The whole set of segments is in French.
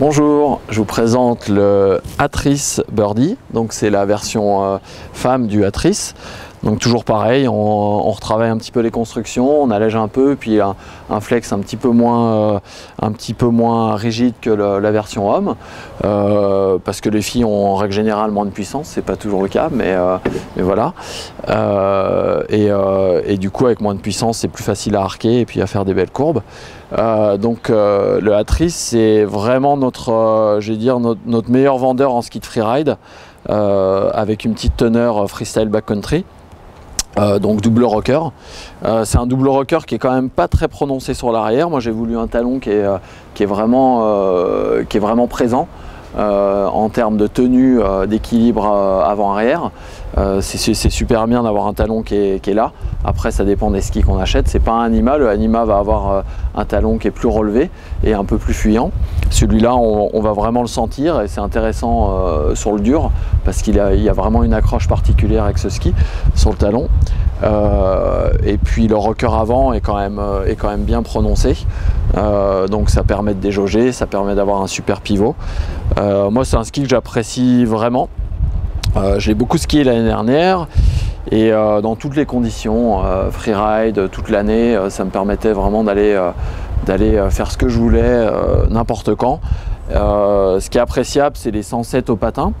Bonjour, je vous présente le Atris Birdie, donc c'est la version femme du Atris. Donc toujours pareil, on retravaille un petit peu les constructions, on allège un peu, puis un flex un petit peu moins rigide que la version homme, parce que les filles ont en règle générale moins de puissance, c'est pas toujours le cas, mais voilà. Et du coup avec moins de puissance c'est plus facile à arquer et puis à faire des belles courbes. Le Atris c'est vraiment notre meilleur vendeur en ski de freeride, avec une petite teneur freestyle backcountry. Donc double rocker. C'est un double rocker qui est quand même pas très prononcé sur l'arrière. Moi j'ai voulu un talon qui est vraiment présent en termes de tenue, d'équilibre avant-arrière. C'est super bien d'avoir un talon qui est là. Après ça dépend des skis qu'on achète. C'est pas un Anima. Le Anima va avoir un talon qui est plus relevé et un peu plus fuyant. Celui-là on va vraiment le sentir et c'est intéressant sur le dur parce qu'il y a vraiment une accroche particulière avec ce ski sur le talon. Et puis le rocker avant est quand même bien prononcé, donc ça permet de déjauger, ça permet d'avoir un super pivot. Moi c'est un ski que j'apprécie vraiment. Je l'ai beaucoup skié l'année dernière et dans toutes les conditions, freeride toute l'année, ça me permettait vraiment d'aller faire ce que je voulais n'importe quand. Ce qui est appréciable c'est les 107 au patin.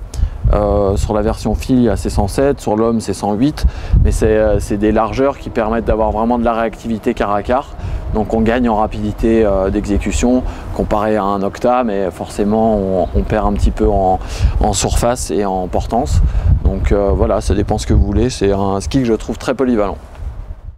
Sur la version fille c'est 107, sur l'homme c'est 108, mais c'est des largeurs qui permettent d'avoir vraiment de la réactivité quart à quart, donc on gagne en rapidité d'exécution comparé à un Octa, mais forcément on perd un petit peu en surface et en portance, donc voilà, ça dépend ce que vous voulez. C'est un ski que je trouve très polyvalent.